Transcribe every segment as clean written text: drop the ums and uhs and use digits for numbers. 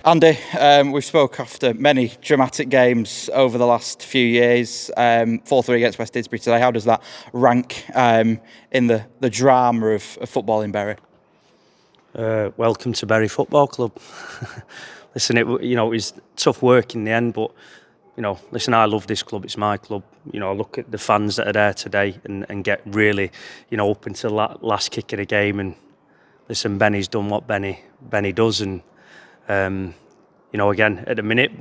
Andy, we've spoke after many dramatic games over the last few years. 4-3 against West Didsbury today. How does that rank in the drama of football in Bury? Welcome to Bury Football Club. Listen, it was tough work in the end, but listen, I love this club. It's my club. Look at the fans that are there today and get really, up until that last kick of the game. And listen, Benny's done what Benny does, and again, at the minute,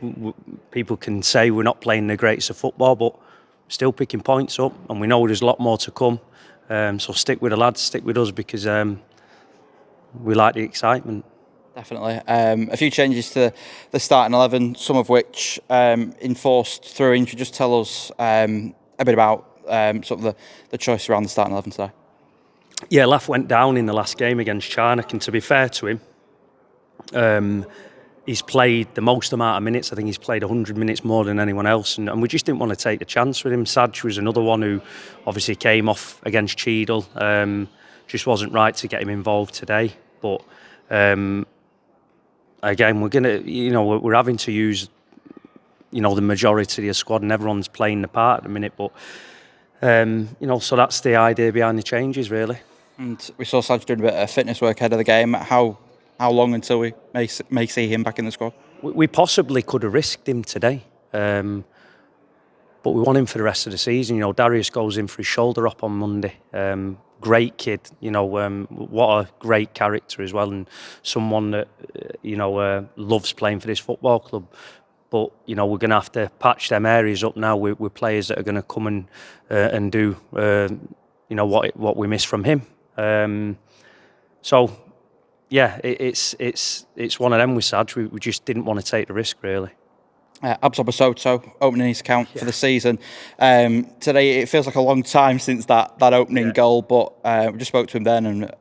people can say we're not playing the greatest of football, but we're still picking points up, and we know there's a lot more to come. So stick with the lads, stick with us, because we like the excitement. Definitely. A few changes to the starting 11, some of which enforced through injury. Just tell us a bit about sort of the choice around the starting 11 today. Yeah, Laff went down in the last game against Charnock, and to be fair to him, he's played the most amount of minutes. I think he's played 100 minutes more than anyone else, and we just didn't want to take the chance with him. Sadge was another one who obviously came off against Cheadle. Just wasn't right to get him involved today. But again, we're having to use the majority of the squad, and everyone's playing the part at the minute. But so that's the idea behind the changes, really. And we saw Sadge doing a bit of fitness work ahead of the game. How long until we may see him back in the squad? We possibly could have risked him today, but we want him for the rest of the season. Darius goes in for his shoulder up on Monday. Great kid, what a great character as well, and someone that loves playing for this football club. But we're going to have to patch them areas up now with players that are going to come and do what we missed from him. So yeah, it's one of them with Sadge. We just didn't want to take the risk, really. Absoba Soto opening his account for the season. Today it feels like a long time since that opening goal, but we just spoke to him then, and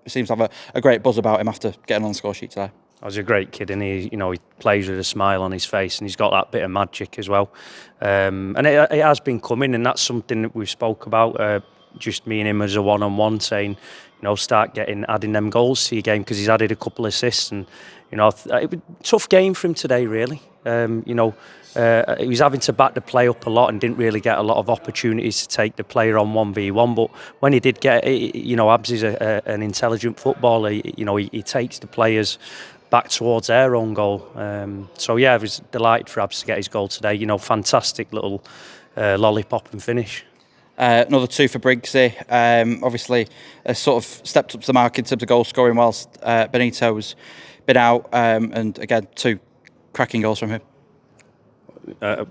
seems to have a great buzz about him after getting on the score sheet today. He's a great kid, and he plays with a smile on his face, and he's got that bit of magic as well. And it has been coming, and that's something that we've spoke about. Just me and him as a one-on-one, saying, start adding them goals to your game, because he's added a couple of assists, and it was a tough game for him today, really. He was having to back the play up a lot and didn't really get a lot of opportunities to take the player on 1v1. But when he did get it, Abs is an intelligent footballer. He takes the players back towards their own goal. So yeah, I was delighted for Abs to get his goal today. Fantastic little lollipop and finish. Another two for Briggs here. Obviously, sort of stepped up to the mark in terms of goal scoring whilst Benito's been out. And again, two cracking goals from him. I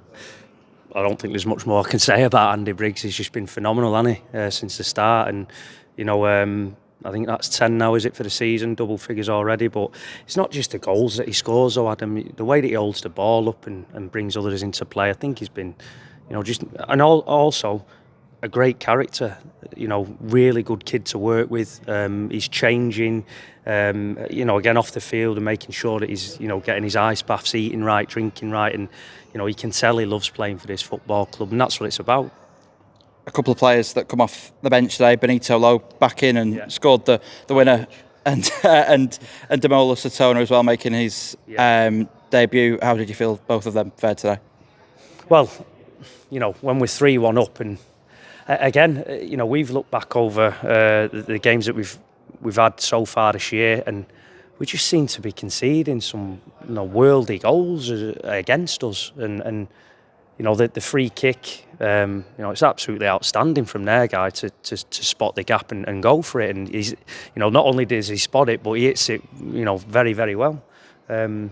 don't think there's much more I can say about Andy Briggs. He's just been phenomenal, hasn't he, since the start. And I think that's 10 now, is it, for the season? Double figures already. But it's not just the goals that he scores, though, Adam. The way that he holds the ball up and brings others into play, I think he's been, also a great character. Really good kid to work with. He's changing, again off the field and making sure that he's, getting his ice baths, eating right, drinking right, and you can tell he loves playing for this football club, and that's what it's about. A couple of players that come off the bench today. Benito Lowe back in and scored the winner, and Demola Satona as well, making his debut. How did you feel both of them fared today? Well, when we're 3-1 up, and again, we've looked back over the games that we've had so far this year, and we just seem to be conceding some worldy goals against us, and the free kick, it's absolutely outstanding from their guy to spot the gap and go for it, and he's not only does he spot it, but he hits it very, very well. And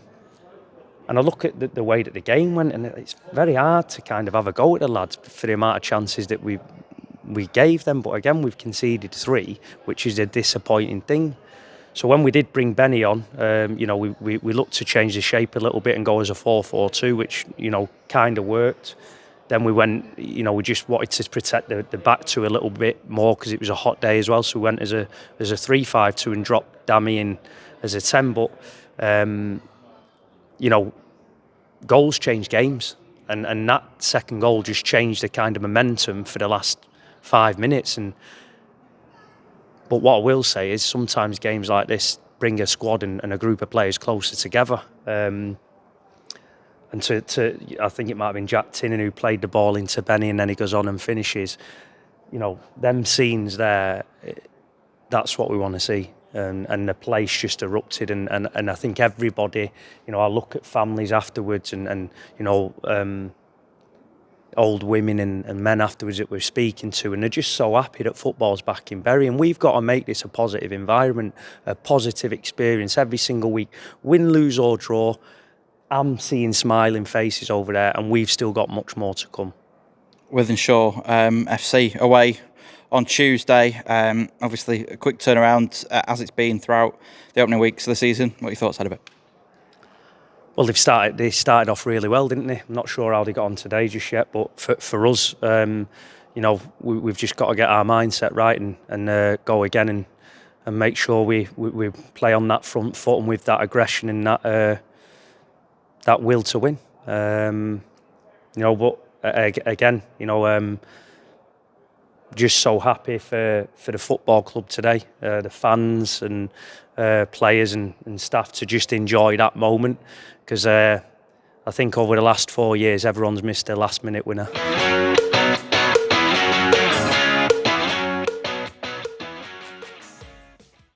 I look at the way that the game went, and it's very hard to kind of have a go at the lads for the amount of chances that we gave them. But again, we've conceded 3, which is a disappointing thing. So when we did bring Benny on, we looked to change the shape a little bit and go as a 4-4-2, which kind of worked. Then we went, we just wanted to protect the back two a little bit more because it was a hot day as well. So we went as a 3-5-2 and dropped Dammy in as a 10. But goals change games, and that second goal just changed the kind of momentum for the last 5 minutes. But what I will say is sometimes games like this bring a squad and a group of players closer together. And I think it might have been Jack Tinnan who played the ball into Benny and then he goes on and finishes. You know, them scenes there, that's what we want to see. And the place just erupted, and I think everybody, you know, I look at families afterwards and you know, old women and men afterwards that we're speaking to, and they're just so happy that football's back in Bury, and we've got to make this a positive environment, a positive experience every single week. Win, lose or draw, I'm seeing smiling faces over there, and we've still got much more to come. Wythenshawe FC away on Tuesday. Obviously, a quick turnaround as it's been throughout the opening weeks of the season. What are your thoughts, Edibert? Well, they started off really well, didn't they? I'm not sure how they got on today just yet, but for us, you know, we've just got to get our mindset right and go again and make sure we play on that front foot and with that aggression and that will to win. You know, but again, you know, just so happy for the football club today, the fans and players and staff to just enjoy that moment, because I think over the last 4 years everyone's missed a last minute winner.